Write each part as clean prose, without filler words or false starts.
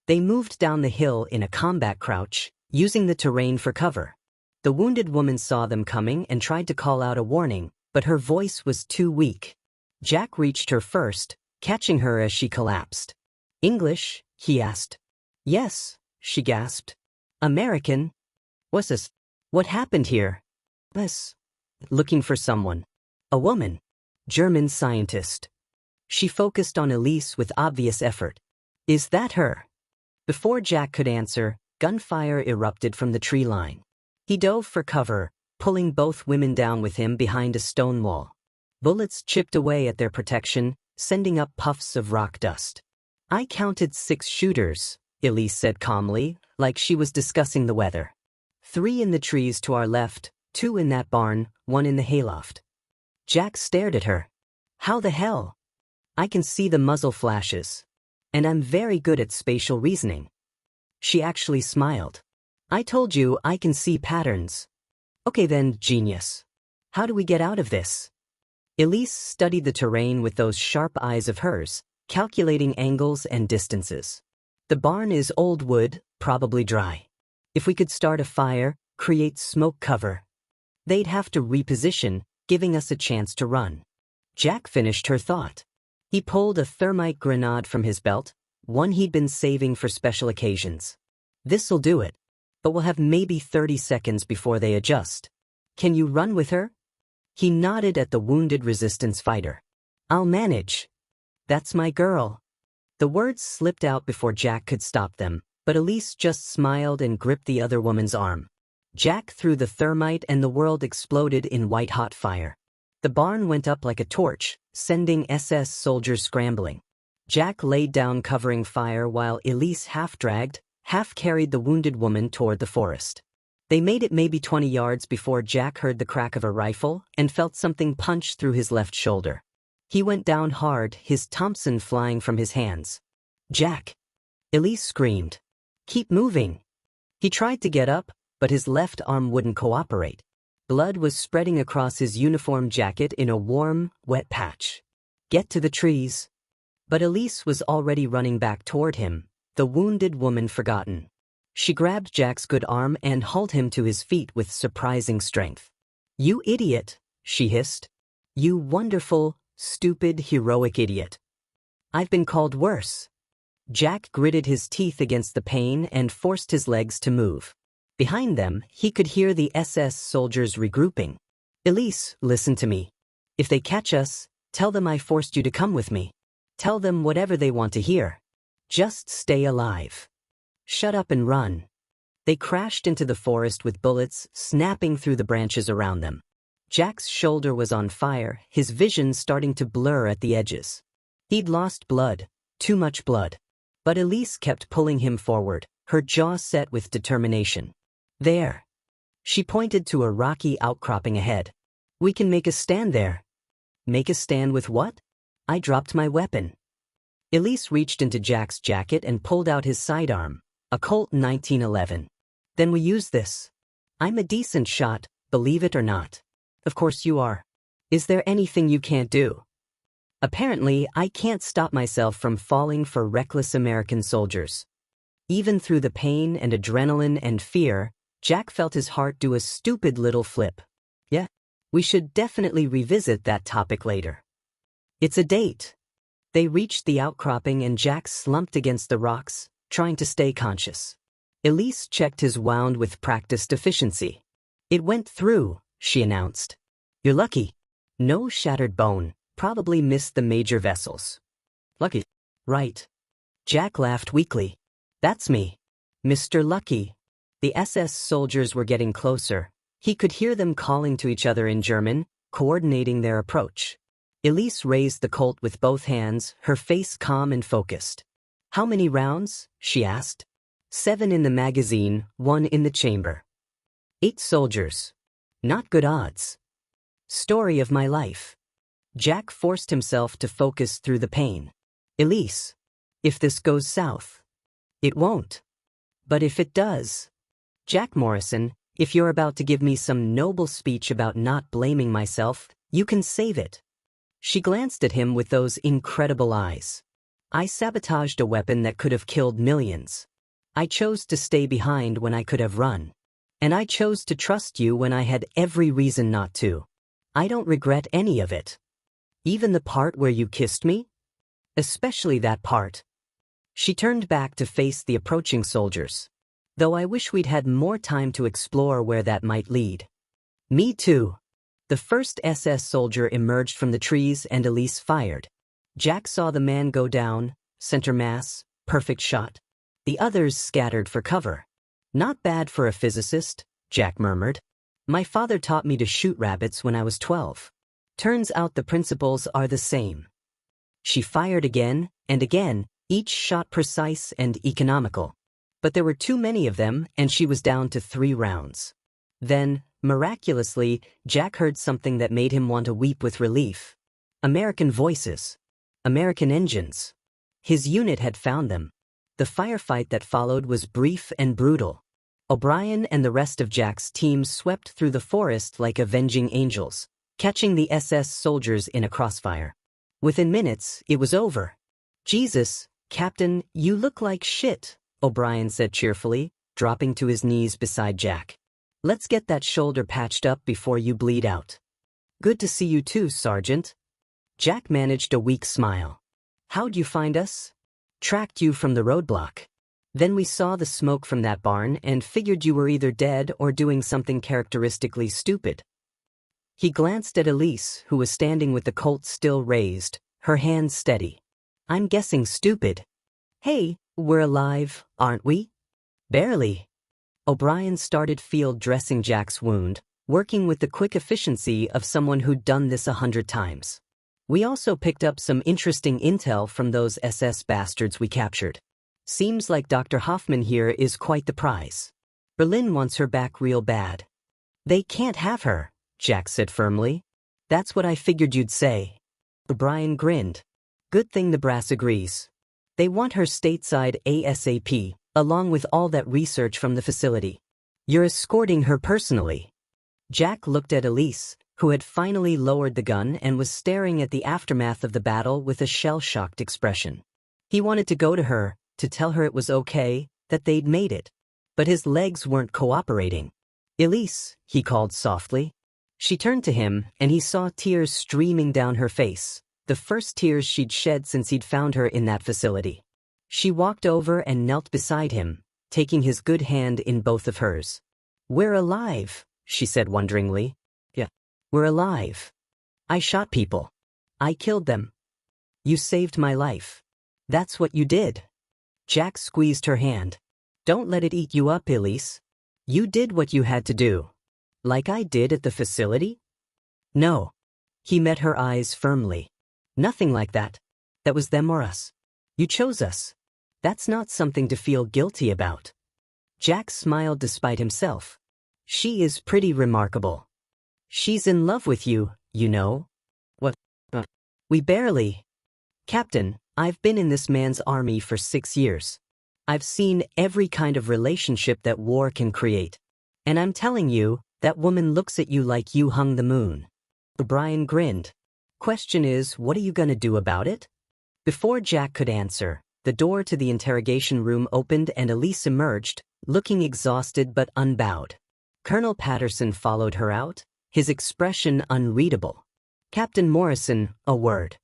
They moved down the hill in a combat crouch, using the terrain for cover. The wounded woman saw them coming and tried to call out a warning, but her voice was too weak. Jack reached her first, catching her as she collapsed. "English?" he asked. "Yes," she gasped. "American? What's this? What happened here?" "This. Looking for someone. A woman. German scientist." She focused on Elise with obvious effort. "Is that her?" Before Jack could answer, gunfire erupted from the tree line. He dove for cover, pulling both women down with him behind a stone wall. Bullets chipped away at their protection, sending up puffs of rock dust. "I counted 6 shooters," Elise said calmly, like she was discussing the weather. 3 in the trees to our left, 2 in that barn, 1 in the hayloft. Jack stared at her. "How the hell?" "I can see the muzzle flashes. And I'm very good at spatial reasoning." She actually smiled. "I told you I can see patterns." "Okay then, genius. How do we get out of this?" Elise studied the terrain with those sharp eyes of hers, calculating angles and distances. "The barn is old wood, probably dry. If we could start a fire, create smoke cover. They'd have to reposition, giving us a chance to run." Jack finished her thought. He pulled a thermite grenade from his belt, one he'd been saving for special occasions. "This'll do it, but we'll have maybe 30 seconds before they adjust. Can you run with her?" He nodded at the wounded resistance fighter. "I'll manage. That's my girl." The words slipped out before Jack could stop them, but Elise just smiled and gripped the other woman's arm. Jack threw the thermite and the world exploded in white-hot fire. The barn went up like a torch, sending SS soldiers scrambling. Jack laid down covering fire while Elise half-dragged, half-carried the wounded woman toward the forest. They made it maybe 20 yards before Jack heard the crack of a rifle and felt something punch through his left shoulder. He went down hard, his Thompson flying from his hands. "Jack!" Elise screamed. "Keep moving." He tried to get up, but his left arm wouldn't cooperate. Blood was spreading across his uniform jacket in a warm, wet patch. "Get to the trees." But Elise was already running back toward him, the wounded woman forgotten. She grabbed Jack's good arm and hauled him to his feet with surprising strength. "You idiot," she hissed. "You wonderful, stupid, heroic idiot. I've been called worse." Jack gritted his teeth against the pain and forced his legs to move. Behind them, he could hear the SS soldiers regrouping. "Elise, listen to me. If they catch us, tell them I forced you to come with me. Tell them whatever they want to hear. Just stay alive. Shut up and run." They crashed into the forest with bullets snapping through the branches around them. Jack's shoulder was on fire, his vision starting to blur at the edges. He'd lost blood, too much blood. But Elise kept pulling him forward, her jaw set with determination. "There." She pointed to a rocky outcropping ahead. "We can make a stand there." "Make a stand with what?" "I dropped my weapon." Elise reached into Jack's jacket and pulled out his sidearm, a Colt 1911. "Then we use this. I'm a decent shot, believe it or not." "Of course you are. Is there anything you can't do?" "Apparently, I can't stop myself from falling for reckless American soldiers." Even through the pain and adrenaline and fear, Jack felt his heart do a stupid little flip. "Yeah, we should definitely revisit that topic later. It's a date." They reached the outcropping and Jack slumped against the rocks, trying to stay conscious. Elise checked his wound with practiced efficiency. "It went through," she announced. "You're lucky. No shattered bone, probably missed the major vessels." "Lucky?" "Right." Jack laughed weakly. "That's me. Mr. Lucky." The SS soldiers were getting closer. He could hear them calling to each other in German, coordinating their approach. Elise raised the Colt with both hands, her face calm and focused. "How many rounds?" she asked. 7 in the magazine, 1 in the chamber. 8 soldiers. Not good odds. Story of my life. Jack forced himself to focus through the pain. "Elise, if this goes south." "It won't." "But if it does." "Jack Morrison, if you're about to give me some noble speech about not blaming myself, you can save it." She glanced at him with those incredible eyes. I sabotaged a weapon that could have killed millions. I chose to stay behind when I could have run. And I chose to trust you when I had every reason not to. I don't regret any of it. Even the part where you kissed me? Especially that part. She turned back to face the approaching soldiers. Though I wish we'd had more time to explore where that might lead. Me too. The first SS soldier emerged from the trees and Elise fired. Jack saw the man go down, center mass, perfect shot. The others scattered for cover. Not bad for a physicist, Jack murmured. My father taught me to shoot rabbits when I was 12. Turns out the principles are the same. She fired again and again, each shot precise and economical. But there were too many of them and she was down to 3 rounds. Then, miraculously, Jack heard something that made him want to weep with relief. American voices. American engines. His unit had found them. The firefight that followed was brief and brutal. O'Brien and the rest of Jack's team swept through the forest like avenging angels, catching the SS soldiers in a crossfire. Within minutes, it was over. Jesus, Captain, you look like shit, O'Brien said cheerfully, dropping to his knees beside Jack. Let's get that shoulder patched up before you bleed out. Good to see you too, Sergeant. Jack managed a weak smile. How'd you find us? Tracked you from the roadblock. Then we saw the smoke from that barn and figured you were either dead or doing something characteristically stupid. He glanced at Elise, who was standing with the Colt still raised, her hands steady. I'm guessing stupid. Hey, we're alive, aren't we? Barely. O'Brien started field dressing Jack's wound, working with the quick efficiency of someone who'd done this 100 times. We also picked up some interesting intel from those SS bastards we captured. Seems like Dr. Hoffman here is quite the prize. Berlin wants her back real bad. They can't have her, Jack said firmly. That's what I figured you'd say. O'Brien grinned. Good thing the brass agrees. They want her stateside ASAP, along with all that research from the facility. You're escorting her personally. Jack looked at Elise, who had finally lowered the gun and was staring at the aftermath of the battle with a shell-shocked expression. He wanted to go to her, to tell her it was okay, that they'd made it. But his legs weren't cooperating. Elise, he called softly. She turned to him, and he saw tears streaming down her face, the first tears she'd shed since he'd found her in that facility. She walked over and knelt beside him, taking his good hand in both of hers. We're alive, she said wonderingly. Yeah, we're alive. I shot people. I killed them. You saved my life. That's what you did. Jack squeezed her hand. Don't let it eat you up, Elise. You did what you had to do. Like I did at the facility? No. He met her eyes firmly. Nothing like that. That was them or us. You chose us. That's not something to feel guilty about. Jack smiled despite himself. She is pretty remarkable. She's in love with you, you know. What? We barely. Captain, I've been in this man's army for 6 years. I've seen every kind of relationship that war can create. And I'm telling you, that woman looks at you like you hung the moon. O'Brien grinned. Question is, what are you gonna do about it? Before Jack could answer, the door to the interrogation room opened and Elise emerged, looking exhausted but unbowed. Colonel Patterson followed her out, his expression unreadable. Captain Morrison, a word.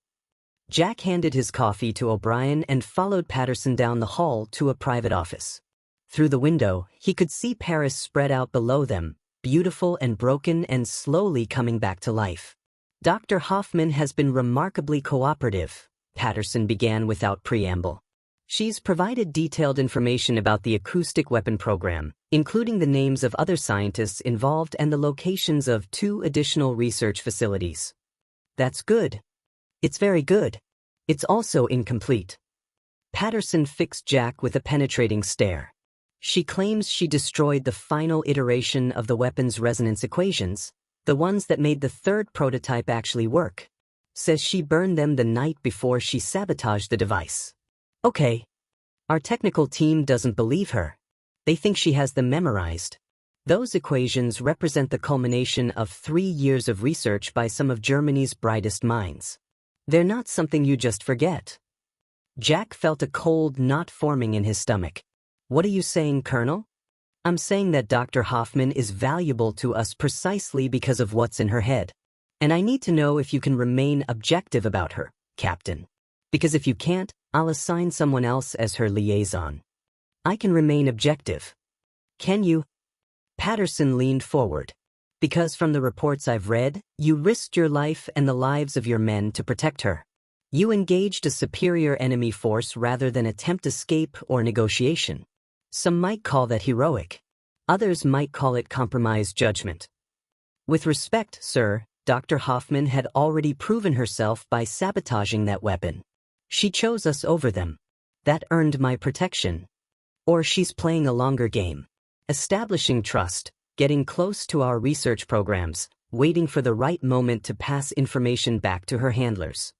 Jack handed his coffee to O'Brien and followed Patterson down the hall to a private office. Through the window, he could see Paris spread out below them, beautiful and broken and slowly coming back to life. Dr. Hoffman has been remarkably cooperative, Patterson began without preamble. She's provided detailed information about the acoustic weapon program, including the names of other scientists involved and the locations of 2 additional research facilities. That's good. It's very good. It's also incomplete. Patterson fixed Jack with a penetrating stare. She claims she destroyed the final iteration of the weapon's resonance equations, the ones that made the 3rd prototype actually work. Says she burned them the night before she sabotaged the device. Okay. Our technical team doesn't believe her. They think she has them memorized. Those equations represent the culmination of 3 years of research by some of Germany's brightest minds. They're not something you just forget. Jack felt a cold knot forming in his stomach. What are you saying, Colonel? I'm saying that Dr. Hoffman is valuable to us precisely because of what's in her head. And I need to know if you can remain objective about her, Captain. Because if you can't, I'll assign someone else as her liaison. I can remain objective. Can you? Patterson leaned forward. Because from the reports I've read, you risked your life and the lives of your men to protect her. You engaged a superior enemy force rather than attempt escape or negotiation. Some might call that heroic. Others might call it compromised judgment. With respect, sir, Dr. Hoffman had already proven herself by sabotaging that weapon. She chose us over them. That earned my protection. Or she's playing a longer game. Establishing trust, getting close to our research programs, waiting for the right moment to pass information back to her handlers.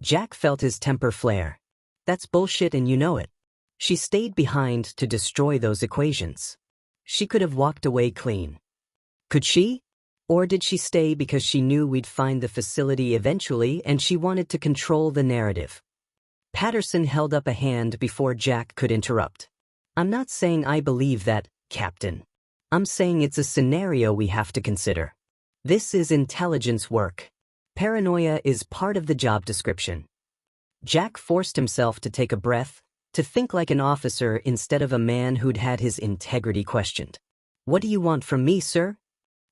Jack felt his temper flare. That's bullshit and you know it. She stayed behind to destroy those equations. She could have walked away clean. Could she? Or did she stay because she knew we'd find the facility eventually and she wanted to control the narrative? Patterson held up a hand before Jack could interrupt. I'm not saying I believe that, Captain. I'm saying it's a scenario we have to consider. This is intelligence work. Paranoia is part of the job description. Jack forced himself to take a breath, to think like an officer instead of a man who'd had his integrity questioned. What do you want from me, sir?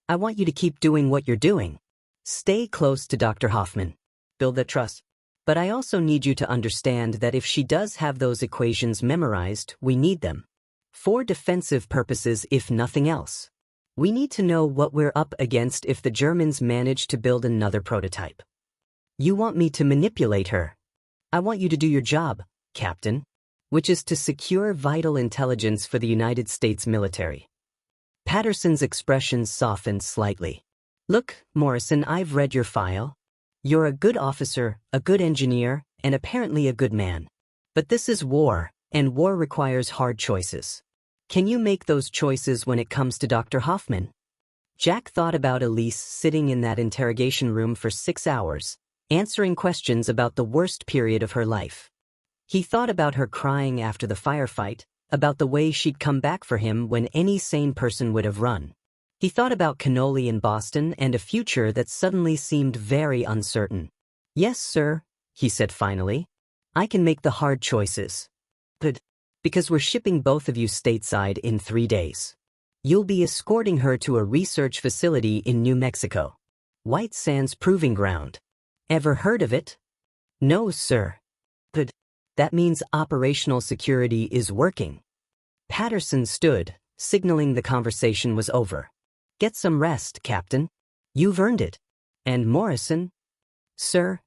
I want you to keep doing what you're doing. Stay close to Dr. Hoffman. Build that trust. But I also need you to understand that if she does have those equations memorized, we need them. For defensive purposes, if nothing else. We need to know what we're up against if the Germans manage to build another prototype. You want me to manipulate her. I want you to do your job, Captain. Which is to secure vital intelligence for the United States military. Patterson's expression softened slightly. Look, Morrison, I've read your file. You're a good officer, a good engineer, and apparently a good man. But this is war, and war requires hard choices. Can you make those choices when it comes to Dr. Hoffman? Jack thought about Elise sitting in that interrogation room for 6 hours, answering questions about the worst period of her life. He thought about her crying after the firefight, about the way she'd come back for him when any sane person would have run. He thought about cannoli in Boston and a future that suddenly seemed very uncertain. Yes, sir, he said finally. I can make the hard choices. Good. Because we're shipping both of you stateside in 3 days. You'll be escorting her to a research facility in New Mexico. White Sands Proving Ground. Ever heard of it? No, sir. Good. That means operational security is working. Patterson stood, signaling the conversation was over. Get some rest, Captain. You've earned it. And Morrison? Sir?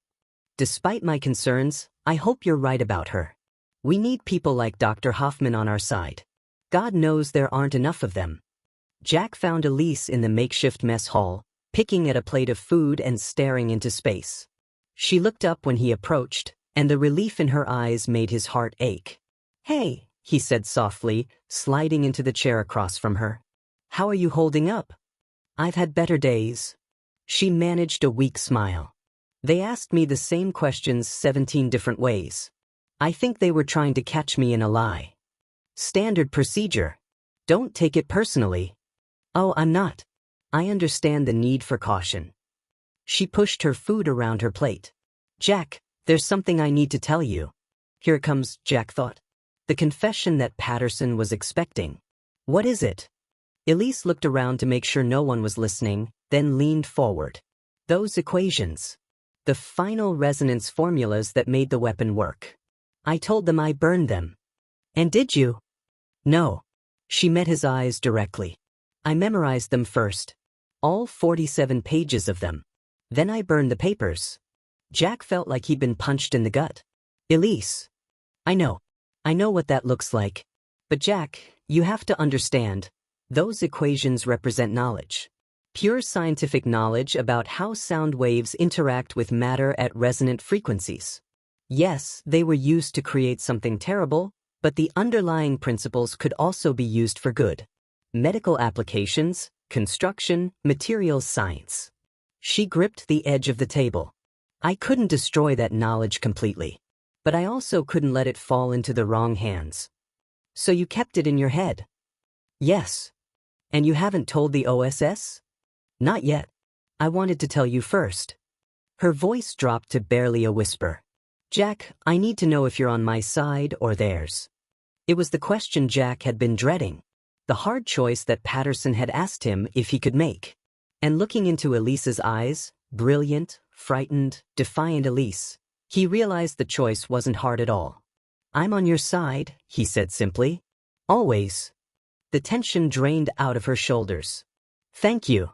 Despite my concerns, I hope you're right about her. We need people like Dr. Hoffman on our side. God knows there aren't enough of them. Jack found Elise in the makeshift mess hall, picking at a plate of food and staring into space. She looked up when he approached, and the relief in her eyes made his heart ache. Hey, he said softly, sliding into the chair across from her. How are you holding up? I've had better days. She managed a weak smile. They asked me the same questions 17 different ways. I think they were trying to catch me in a lie. Standard procedure. Don't take it personally. Oh, I'm not. I understand the need for caution. She pushed her food around her plate. Jack, there's something I need to tell you. Here it comes, Jack thought. The confession that Patterson was expecting. What is it? Elise looked around to make sure no one was listening, then leaned forward. Those equations. The final resonance formulas that made the weapon work. I told them I burned them. And did you? No. She met his eyes directly. I memorized them first. All 47 pages of them. Then I burned the papers. Jack felt like he'd been punched in the gut. Elise. I know what that looks like. But Jack, you have to understand. Those equations represent knowledge. Pure scientific knowledge about how sound waves interact with matter at resonant frequencies. Yes, they were used to create something terrible, but the underlying principles could also be used for good. Medical applications, construction, materials science. She gripped the edge of the table. I couldn't destroy that knowledge completely. But I also couldn't let it fall into the wrong hands. So you kept it in your head? Yes. And you haven't told the OSS? Not yet. I wanted to tell you first. Her voice dropped to barely a whisper. Jack, I need to know if you're on my side or theirs. It was the question Jack had been dreading. The hard choice that Patterson had asked him if he could make. And looking into Elise's eyes, brilliant, frightened, defiant Elise, he realized the choice wasn't hard at all. I'm on your side, he said simply. Always. The tension drained out of her shoulders. Thank you.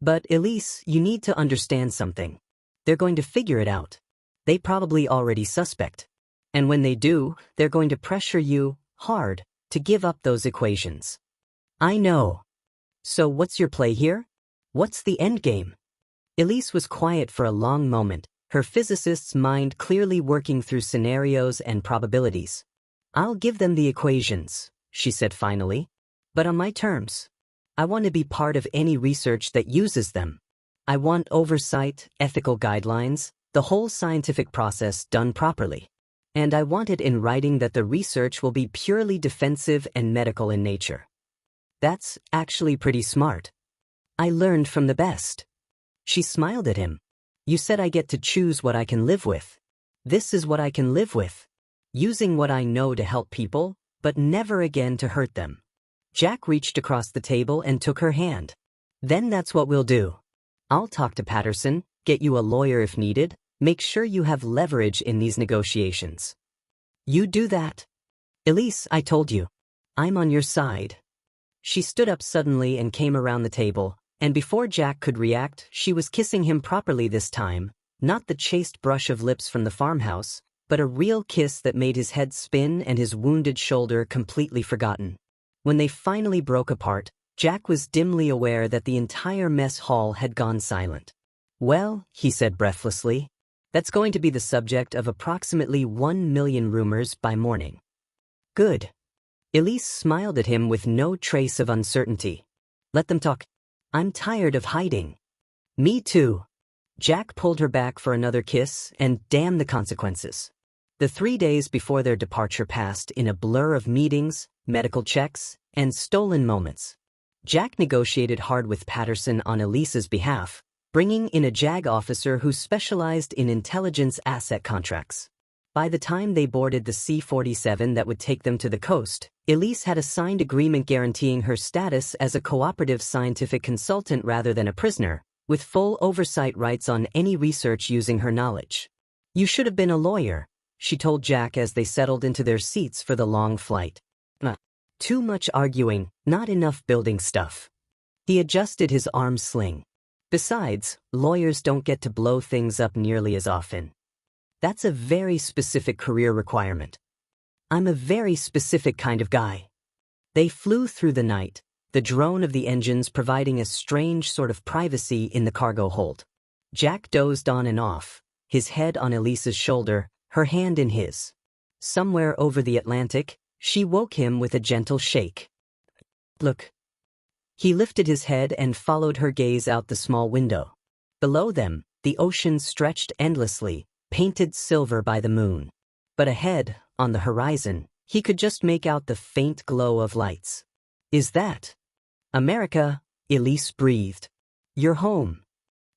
But Elise, you need to understand something. They're going to figure it out. They probably already suspect. And when they do, they're going to pressure you, hard, to give up those equations. I know. So what's your play here? What's the endgame? Elise was quiet for a long moment, her physicist's mind clearly working through scenarios and probabilities. I'll give them the equations, she said finally. But on my terms. I want to be part of any research that uses them. I want oversight, ethical guidelines, the whole scientific process done properly. And I want it in writing that the research will be purely defensive and medical in nature. That's actually pretty smart. I learned from the best. She smiled at him. You said I get to choose what I can live with. This is what I can live with. Using what I know to help people, but never again to hurt them. Jack reached across the table and took her hand. Then that's what we'll do. I'll talk to Patterson, get you a lawyer if needed, make sure you have leverage in these negotiations. You do that. Elise, I told you. I'm on your side. She stood up suddenly and came around the table, and before Jack could react, she was kissing him properly this time, not the chaste brush of lips from the farmhouse, but a real kiss that made his head spin and his wounded shoulder completely forgotten. When they finally broke apart, Jack was dimly aware that the entire mess hall had gone silent. Well, he said breathlessly, that's going to be the subject of approximately 1 million rumors by morning. Good. Elise smiled at him with no trace of uncertainty. Let them talk. I'm tired of hiding. Me too. Jack pulled her back for another kiss, and damn the consequences. The 3 days before their departure passed in a blur of meetings, medical checks, and stolen moments. Jack negotiated hard with Patterson on Elise's behalf, bringing in a JAG officer who specialized in intelligence asset contracts. By the time they boarded the C-47 that would take them to the coast, Elise had a signed agreement guaranteeing her status as a cooperative scientific consultant rather than a prisoner, with full oversight rights on any research using her knowledge. You should have been a lawyer, she told Jack as they settled into their seats for the long flight. Too much arguing, not enough building stuff. He adjusted his arm sling. Besides, lawyers don't get to blow things up nearly as often. That's a very specific career requirement. I'm a very specific kind of guy. They flew through the night, the drone of the engines providing a strange sort of privacy in the cargo hold. Jack dozed on and off, his head on Elise's shoulder, her hand in his. Somewhere over the Atlantic, she woke him with a gentle shake. Look. He lifted his head and followed her gaze out the small window. Below them, the ocean stretched endlessly, painted silver by the moon. But ahead, on the horizon, he could just make out the faint glow of lights. Is that America? Elise breathed. You're home.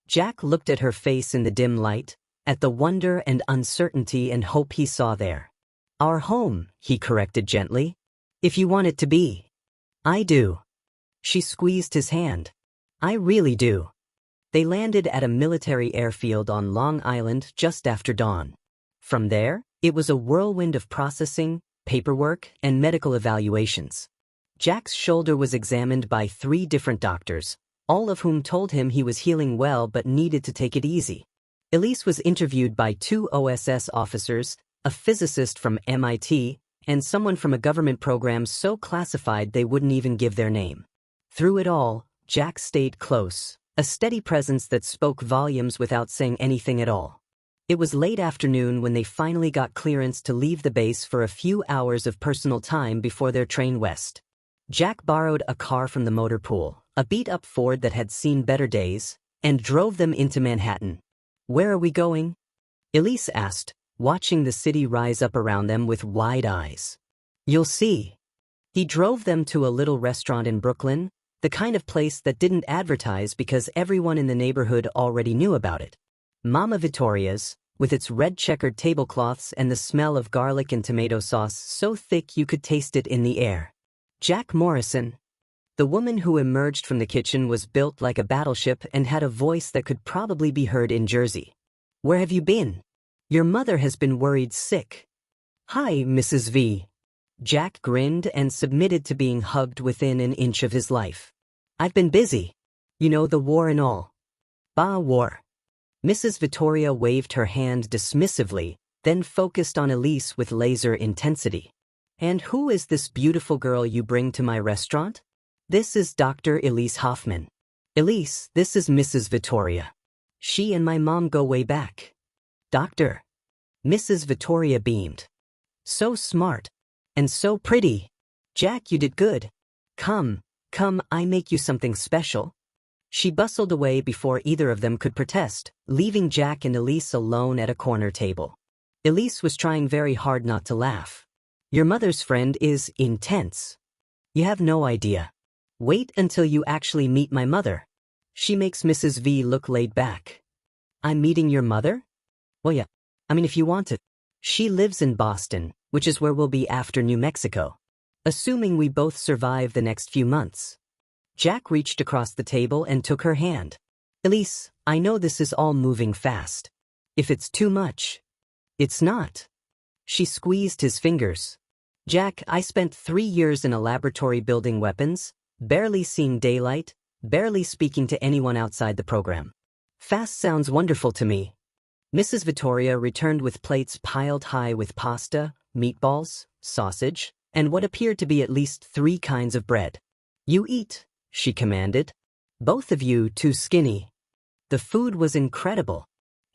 Jack looked at her face in the dim light, at the wonder and uncertainty and hope he saw there. Our home, he corrected gently. If you want it to be. I do. She squeezed his hand. I really do. They landed at a military airfield on Long Island just after dawn. From there, it was a whirlwind of processing, paperwork, and medical evaluations. Jack's shoulder was examined by 3 different doctors, all of whom told him he was healing well but needed to take it easy. Elise was interviewed by 2 OSS officers, a physicist from MIT, and someone from a government program so classified they wouldn't even give their name. Through it all, Jack stayed close, a steady presence that spoke volumes without saying anything at all. It was late afternoon when they finally got clearance to leave the base for a few hours of personal time before their train west. Jack borrowed a car from the motor pool, a beat-up Ford that had seen better days, and drove them into Manhattan. Where are we going? Elise asked, watching the city rise up around them with wide eyes. You'll see. He drove them to a little restaurant in Brooklyn, the kind of place that didn't advertise because everyone in the neighborhood already knew about it. Mama Vittoria's, with its red checkered tablecloths and the smell of garlic and tomato sauce so thick you could taste it in the air. Jack Morrison. The woman who emerged from the kitchen was built like a battleship and had a voice that could probably be heard in Jersey. Where have you been? Your mother has been worried sick. Hi, Mrs. V. Jack grinned and submitted to being hugged within an inch of his life. I've been busy. You know, the war and all. Bah, war. Mrs. Vittoria waved her hand dismissively, then focused on Elise with laser intensity. And who is this beautiful girl you bring to my restaurant? This is Dr. Elise Hoffman. Elise, this is Mrs. Vittoria. She and my mom go way back. Doctor. Mrs. Vittoria beamed. So smart. And so pretty. Jack, you did good. Come, I make you something special. She bustled away before either of them could protest, leaving Jack and Elise alone at a corner table. Elise was trying very hard not to laugh. Your mother's friend is intense. You have no idea. Wait until you actually meet my mother. She makes Mrs. V look laid back. I'm meeting your mother? Well, yeah. I mean, if you want it. She lives in Boston, which is where we'll be after New Mexico. Assuming we both survive the next few months. Jack reached across the table and took her hand. Elise, I know this is all moving fast. If it's too much. It's not. She squeezed his fingers. Jack, I spent 3 years in a laboratory building weapons, barely seeing daylight, barely speaking to anyone outside the program. Fast sounds wonderful to me. Mrs. Vittoria returned with plates piled high with pasta, meatballs, sausage, and what appeared to be at least 3 kinds of bread. You eat, she commanded. Both of you too skinny. The food was incredible.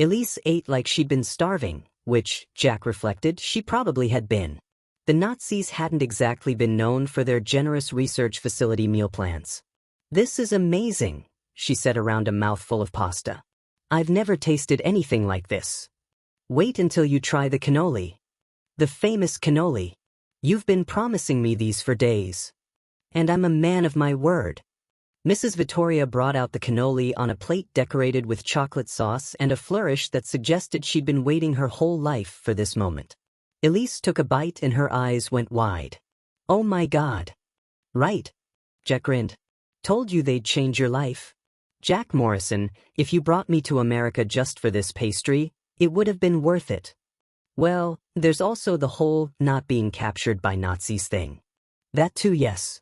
Elise ate like she'd been starving, which, Jack reflected, she probably had been. The Nazis hadn't exactly been known for their generous research facility meal plans. This is amazing, she said around a mouthful of pasta. I've never tasted anything like this. Wait until you try the cannoli. The famous cannoli. You've been promising me these for days. And I'm a man of my word. Mrs. Vittoria brought out the cannoli on a plate decorated with chocolate sauce and a flourish that suggested she'd been waiting her whole life for this moment. Elise took a bite and her eyes went wide. Oh my God. Right. Jack grinned. Told you they'd change your life. Jack Morrison, if you brought me to America just for this pastry, it would have been worth it. Well, there's also the whole not being captured by Nazis thing. That too, yes.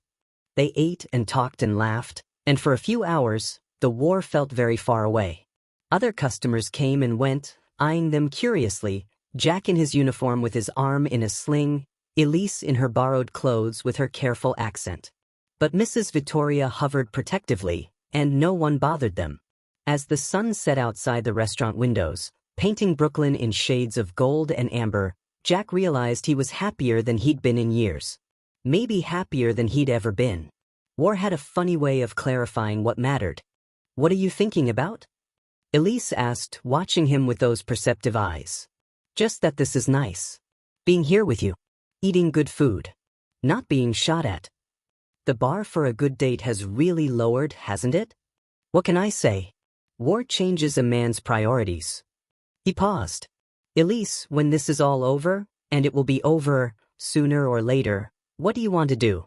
They ate and talked and laughed, and for a few hours, the war felt very far away. Other customers came and went, eyeing them curiously, Jack in his uniform with his arm in a sling, Elise in her borrowed clothes with her careful accent. But Mrs. Vittoria hovered protectively, and no one bothered them. As the sun set outside the restaurant windows, painting Brooklyn in shades of gold and amber, Jack realized he was happier than he'd been in years. Maybe happier than he'd ever been. War had a funny way of clarifying what mattered. What are you thinking about? Elise asked, watching him with those perceptive eyes. Just that this is nice. Being here with you. Eating good food. Not being shot at. The bar for a good date has really lowered, hasn't it? What can I say? War changes a man's priorities. He paused. Elise, when this is all over, and it will be over sooner or later, what do you want to do?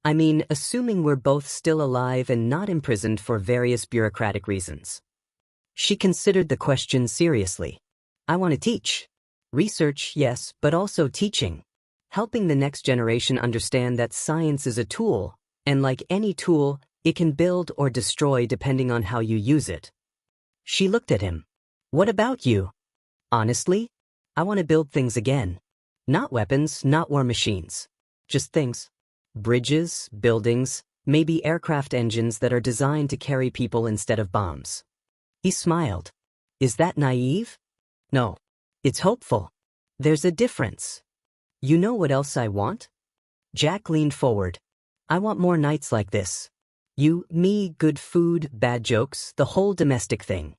I mean, assuming we're both still alive and not imprisoned for various bureaucratic reasons. She considered the question seriously. I want to teach. Research, yes, but also teaching. Helping the next generation understand that science is a tool, and like any tool, it can build or destroy depending on how you use it. She looked at him. What about you? Honestly, I want to build things again. Not weapons, not war machines. Just things. Bridges, buildings, maybe aircraft engines that are designed to carry people instead of bombs. He smiled. Is that naive? No. It's hopeful. There's a difference. You know what else I want? Jack leaned forward. I want more nights like this. You, me, good food, bad jokes, the whole domestic thing.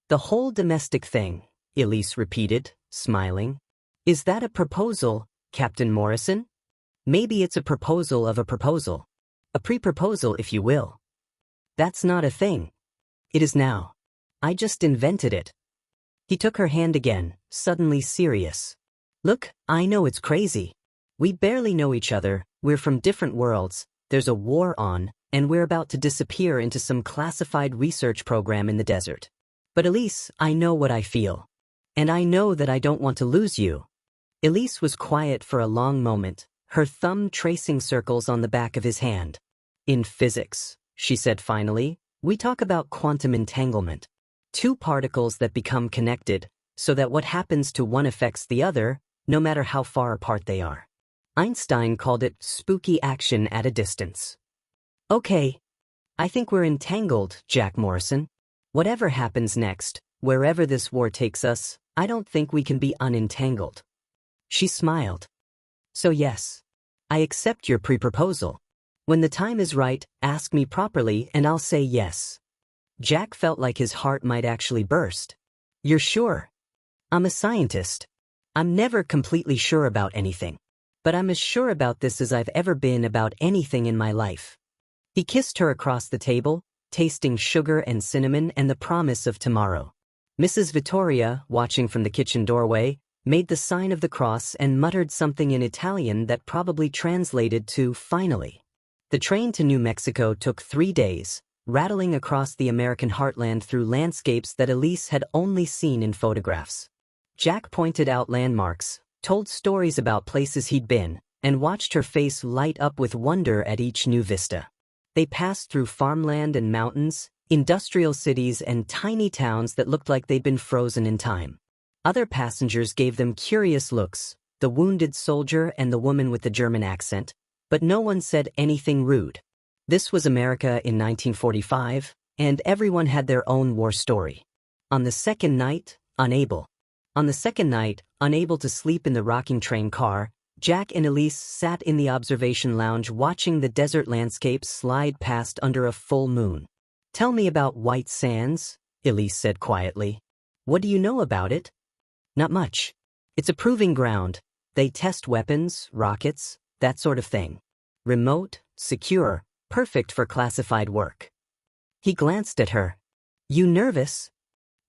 The whole domestic thing, Elise repeated, smiling. Is that a proposal, Captain Morrison? Maybe it's a proposal of a proposal. A pre-proposal, if you will. That's not a thing. It is now. I just invented it. He took her hand again, suddenly serious. Look, I know it's crazy. We barely know each other, we're from different worlds, there's a war on, and we're about to disappear into some classified research program in the desert. But Elise, I know what I feel. And I know that I don't want to lose you. Elise was quiet for a long moment, her thumb tracing circles on the back of his hand. In physics, she said finally, we talk about quantum entanglement. Two particles that become connected, so that what happens to one affects the other, no matter how far apart they are. Einstein called it spooky action at a distance. Okay. I think we're entangled, Jack Morrison. Whatever happens next, wherever this war takes us, I don't think we can be unentangled. She smiled. So yes. I accept your pre-proposal. When the time is right, ask me properly and I'll say yes. Jack felt like his heart might actually burst. You're sure? I'm a scientist. I'm never completely sure about anything. But I'm as sure about this as I've ever been about anything in my life. He kissed her across the table, tasting sugar and cinnamon and the promise of tomorrow. Mrs. Vittoria, watching from the kitchen doorway, made the sign of the cross and muttered something in Italian that probably translated to finally. The train to New Mexico took 3 days, rattling across the American heartland through landscapes that Elise had only seen in photographs. Jack pointed out landmarks, told stories about places he'd been, and watched her face light up with wonder at each new vista. They passed through farmland and mountains, industrial cities and tiny towns that looked like they'd been frozen in time. Other passengers gave them curious looks, the wounded soldier and the woman with the German accent, but no one said anything rude. This was America in 1945, and everyone had their own war story. On the second night, unable to sleep in the rocking train car, Jack and Elise sat in the observation lounge watching the desert landscapes slide past under a full moon. Tell me about White Sands, Elise said quietly. What do you know about it? Not much. It's a proving ground. They test weapons, rockets, that sort of thing. Remote, secure, perfect for classified work. He glanced at her. You nervous?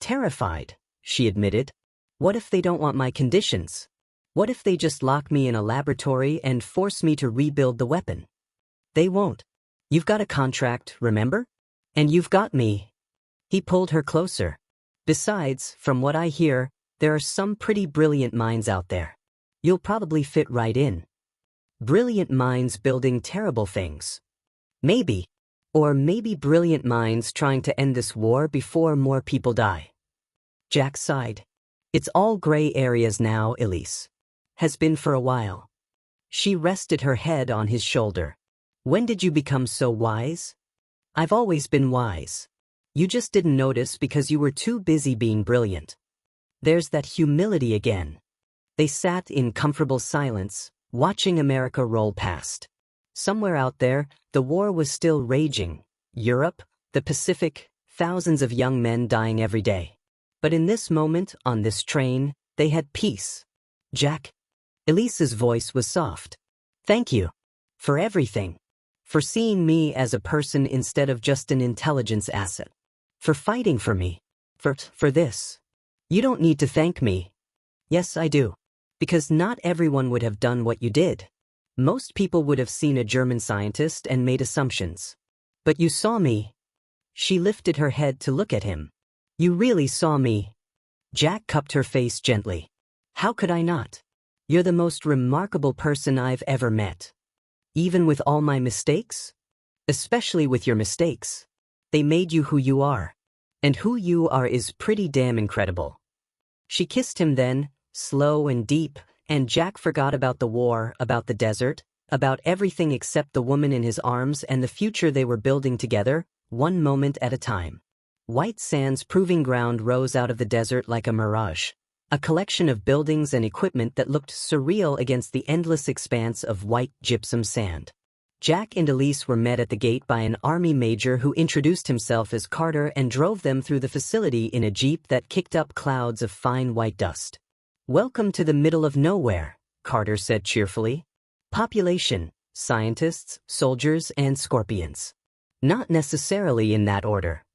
Terrified, she admitted. What if they don't want my conditions? What if they just lock me in a laboratory and force me to rebuild the weapon? They won't. You've got a contract, remember? And you've got me. He pulled her closer. Besides, from what I hear, there are some pretty brilliant minds out there. You'll probably fit right in. Brilliant minds building terrible things. Maybe. Or maybe brilliant minds trying to end this war before more people die. Jack sighed. It's all gray areas now, Elise. Has been for a while. She rested her head on his shoulder. When did you become so wise? I've always been wise. You just didn't notice because you were too busy being brilliant. There's that humility again. They sat in comfortable silence, watching America roll past. Somewhere out there, the war was still raging. Europe, the Pacific, thousands of young men dying every day. But in this moment, on this train, they had peace. Jack. Elise's voice was soft. Thank you. For everything. For seeing me as a person instead of just an intelligence asset. For fighting for me. For this. You don't need to thank me. Yes, I do. Because not everyone would have done what you did. Most people would have seen a German scientist and made assumptions. But you saw me. She lifted her head to look at him. You really saw me. Jack cupped her face gently. How could I not? You're the most remarkable person I've ever met. Even with all my mistakes? Especially with your mistakes. They made you who you are. And who you are is pretty damn incredible. She kissed him then, slow and deep, and Jack forgot about the war, about the desert, about everything except the woman in his arms and the future they were building together, one moment at a time. White Sands proving ground rose out of the desert like a mirage, a collection of buildings and equipment that looked surreal against the endless expanse of white gypsum sand. Jack and Elise were met at the gate by an army major who introduced himself as Carter and drove them through the facility in a jeep that kicked up clouds of fine white dust. Welcome to the middle of nowhere, Carter said cheerfully. Population, scientists, soldiers, and scorpions. Not necessarily in that order.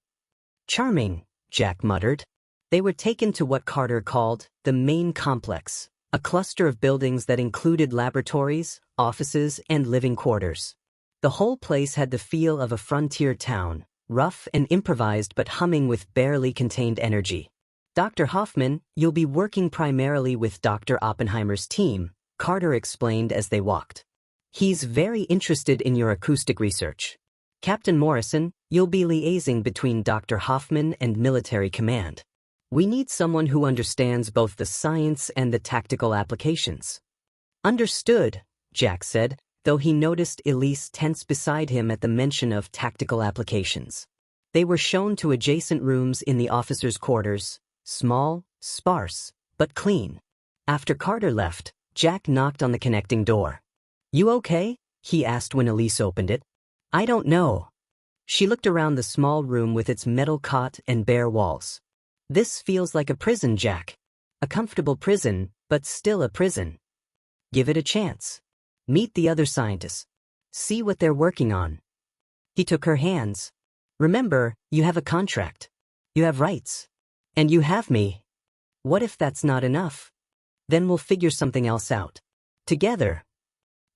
Charming, Jack muttered. They were taken to what Carter called the main complex, a cluster of buildings that included laboratories, offices, and living quarters. The whole place had the feel of a frontier town, rough and improvised but humming with barely contained energy. Dr. Hoffman, you'll be working primarily with Dr. Oppenheimer's team, Carter explained as they walked. He's very interested in your acoustic research. Captain Morrison, you'll be liaising between Dr. Hoffman and military command. We need someone who understands both the science and the tactical applications. Understood, Jack said, though he noticed Elise tense beside him at the mention of tactical applications. They were shown to adjacent rooms in the officers' quarters, small, sparse, but clean. After Carter left, Jack knocked on the connecting door. You okay? He asked when Elise opened it. I don't know. She looked around the small room with its metal cot and bare walls. This feels like a prison, Jack. A comfortable prison, but still a prison. Give it a chance. Meet the other scientists. See what they're working on. He took her hands. Remember, you have a contract. You have rights. And you have me. What if that's not enough? Then we'll figure something else out. Together.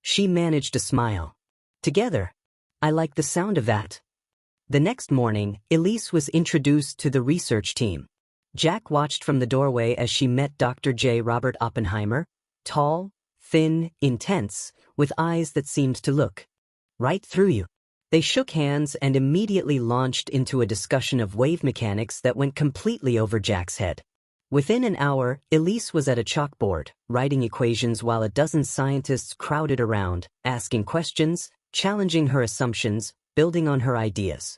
She managed to smile. Together. I like the sound of that. The next morning, Elise was introduced to the research team. Jack watched from the doorway as she met Dr. J. Robert Oppenheimer, tall, thin, intense, with eyes that seemed to look right through you. They shook hands and immediately launched into a discussion of wave mechanics that went completely over Jack's head. Within an hour, Elise was at a chalkboard, writing equations while a dozen scientists crowded around, asking questions, challenging her assumptions, building on her ideas.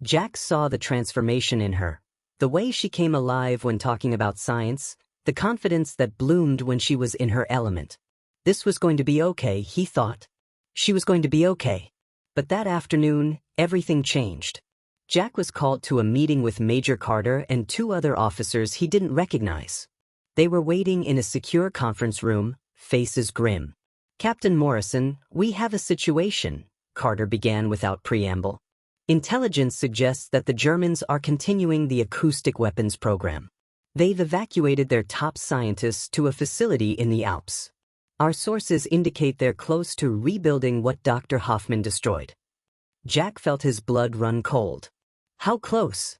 Jack saw the transformation in her, the way she came alive when talking about science, the confidence that bloomed when she was in her element. This was going to be okay, he thought. She was going to be okay. But that afternoon, everything changed. Jack was called to a meeting with Major Carter and two other officers he didn't recognize. They were waiting in a secure conference room, faces grim. Captain Morrison, we have a situation, Carter began without preamble. Intelligence suggests that the Germans are continuing the acoustic weapons program. They've evacuated their top scientists to a facility in the Alps. Our sources indicate they're close to rebuilding what Dr. Hoffman destroyed. Jack felt his blood run cold. How close?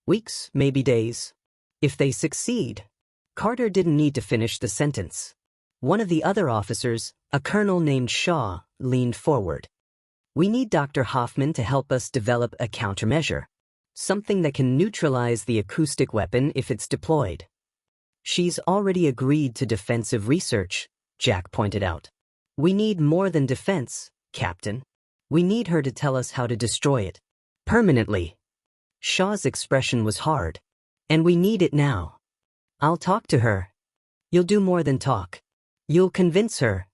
Weeks, maybe days. If they succeed. Carter didn't need to finish the sentence. One of the other officers, a colonel named Shaw, leaned forward. We need Dr. Hoffman to help us develop a countermeasure. Something that can neutralize the acoustic weapon if it's deployed. She's already agreed to defensive research, Jack pointed out. We need more than defense, Captain. We need her to tell us how to destroy it. Permanently. Shaw's expression was hard. And we need it now. I'll talk to her. You'll do more than talk. You'll convince her.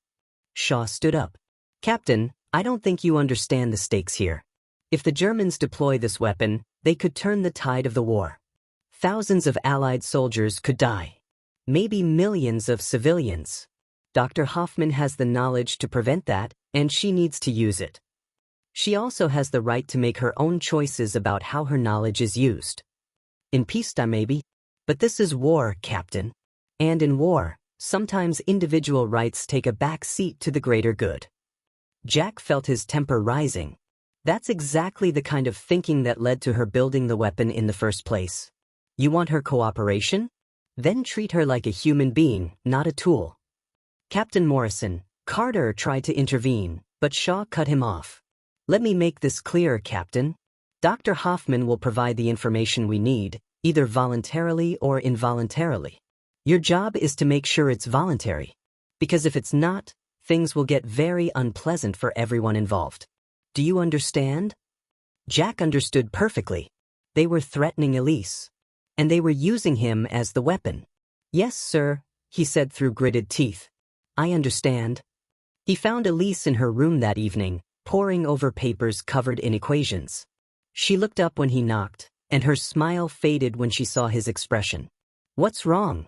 Shaw stood up. Captain, I don't think you understand the stakes here. If the Germans deploy this weapon, they could turn the tide of the war. Thousands of Allied soldiers could die. Maybe millions of civilians. Dr. Hoffman has the knowledge to prevent that, and she needs to use it. She also has the right to make her own choices about how her knowledge is used. In peacetime, maybe. But this is war, Captain. And in war, sometimes individual rights take a back seat to the greater good. Jack felt his temper rising. That's exactly the kind of thinking that led to her building the weapon in the first place. You want her cooperation? Then treat her like a human being, not a tool. Captain Morrison, Carter tried to intervene, but Shaw cut him off. Let me make this clear, Captain. Dr. Hoffman will provide the information we need, either voluntarily or involuntarily. Your job is to make sure it's voluntary. Because if it's not, things will get very unpleasant for everyone involved. Do you understand? Jack understood perfectly. They were threatening Elise. And they were using him as the weapon. Yes, sir, he said through gritted teeth. I understand. He found Elise in her room that evening, poring over papers covered in equations. She looked up when he knocked, and her smile faded when she saw his expression. What's wrong?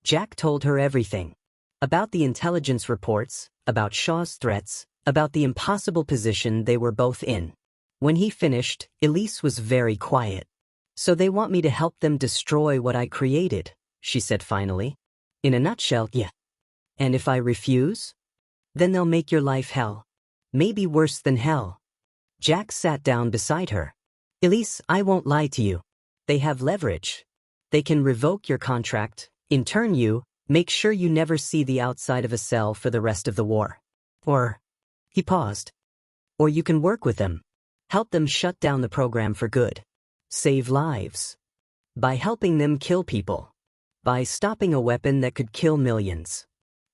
Jack told her everything. About the intelligence reports, about Shaw's threats, about the impossible position they were both in. When he finished, Elise was very quiet. "So they want me to help them destroy what I created," she said finally. "In a nutshell, yeah. And if I refuse? Then they'll make your life hell. Maybe worse than hell." Jack sat down beside her. "Elise, I won't lie to you. They have leverage. They can revoke your contract, intern you, make sure you never see the outside of a cell for the rest of the war. Or," he paused, "or you can work with them. Help them shut down the program for good. Save lives. By helping them kill people. By stopping a weapon that could kill millions."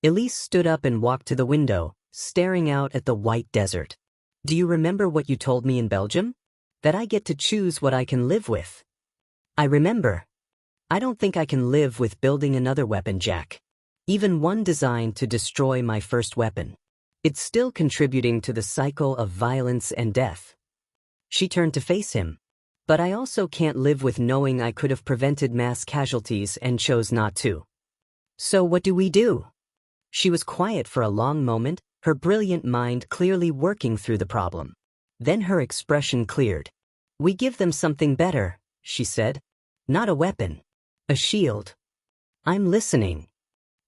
Elise stood up and walked to the window, staring out at the white desert. "Do you remember what you told me in Belgium? That I get to choose what I can live with." "I remember. I don't think I can live with building another weapon, Jack. Even one designed to destroy my first weapon. It's still contributing to the cycle of violence and death." She turned to face him. "But I also can't live with knowing I could have prevented mass casualties and chose not to. So what do we do?" She was quiet for a long moment, her brilliant mind clearly working through the problem. Then her expression cleared. "We give them something better," she said. "Not a weapon. A shield." "I'm listening."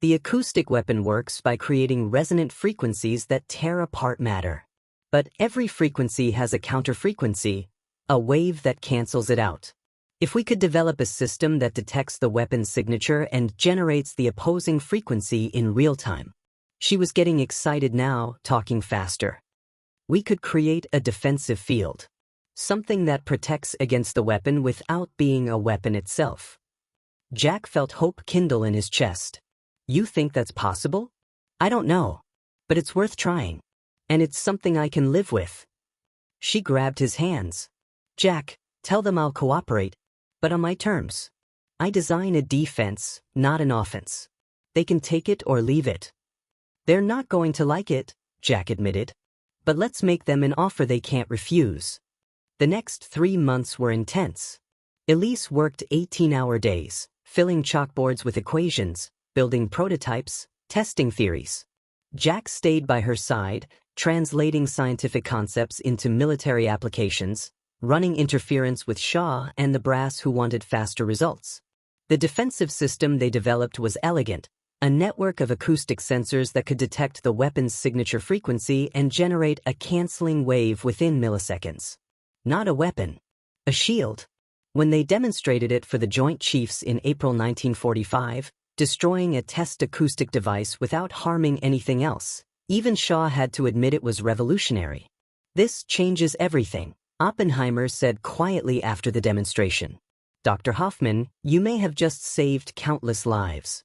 "The acoustic weapon works by creating resonant frequencies that tear apart matter. But every frequency has a counterfrequency, a wave that cancels it out. If we could develop a system that detects the weapon's signature and generates the opposing frequency in real time." She was getting excited now, talking faster. "We could create a defensive field. Something that protects against the weapon without being a weapon itself." Jack felt hope kindle in his chest. "You think that's possible?" "I don't know. But it's worth trying. And it's something I can live with." She grabbed his hands. "Jack, tell them I'll cooperate. But on my terms. I design a defense, not an offense. They can take it or leave it." "They're not going to like it," Jack admitted. "But let's make them an offer they can't refuse." The next 3 months were intense. Elise worked 18-hour days, filling chalkboards with equations, building prototypes, testing theories. Jack stayed by her side, translating scientific concepts into military applications, running interference with Shaw and the brass who wanted faster results. The defensive system they developed was elegant, a network of acoustic sensors that could detect the weapon's signature frequency and generate a canceling wave within milliseconds. Not a weapon. A shield. When they demonstrated it for the Joint Chiefs in April 1945, destroying a test acoustic device without harming anything else, even Shaw had to admit it was revolutionary. "This changes everything," Oppenheimer said quietly after the demonstration. "Dr. Hoffman, you may have just saved countless lives."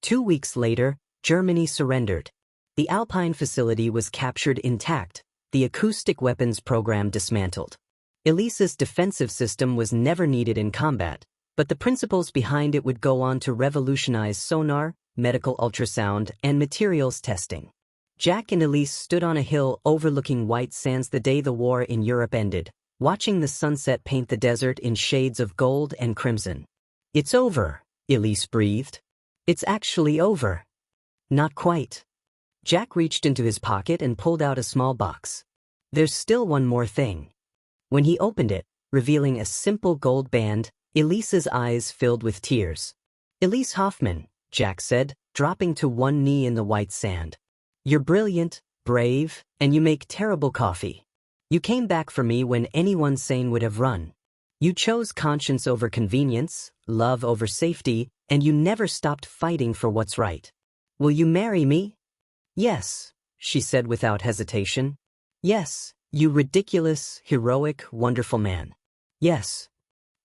2 weeks later, Germany surrendered. The Alpine facility was captured intact, the acoustic weapons program dismantled. Elise's defensive system was never needed in combat, but the principles behind it would go on to revolutionize sonar, medical ultrasound, and materials testing. Jack and Elise stood on a hill overlooking white sands the day the war in Europe ended, watching the sunset paint the desert in shades of gold and crimson. "It's over," Elise breathed. "It's actually over." "Not quite." Jack reached into his pocket and pulled out a small box. "There's still one more thing." When he opened it, revealing a simple gold band, Elise's eyes filled with tears. "Elise Hoffman," Jack said, dropping to one knee in the white sand. "You're brilliant, brave, and you make terrible coffee. You came back for me when anyone sane would have run. You chose conscience over convenience, love over safety, and you never stopped fighting for what's right. Will you marry me?" "Yes," she said without hesitation. "Yes, you ridiculous, heroic, wonderful man. Yes."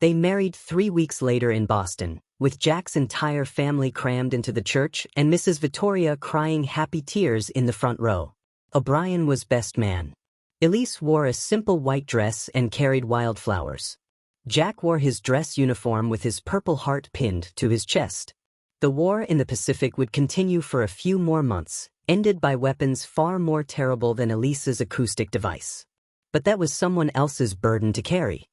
They married 3 weeks later in Boston, with Jack's entire family crammed into the church and Mrs. Vittoria crying happy tears in the front row. O'Brien was best man. Elise wore a simple white dress and carried wildflowers. Jack wore his dress uniform with his Purple Heart pinned to his chest. The war in the Pacific would continue for a few more months, ended by weapons far more terrible than Elise's acoustic device. But that was someone else's burden to carry.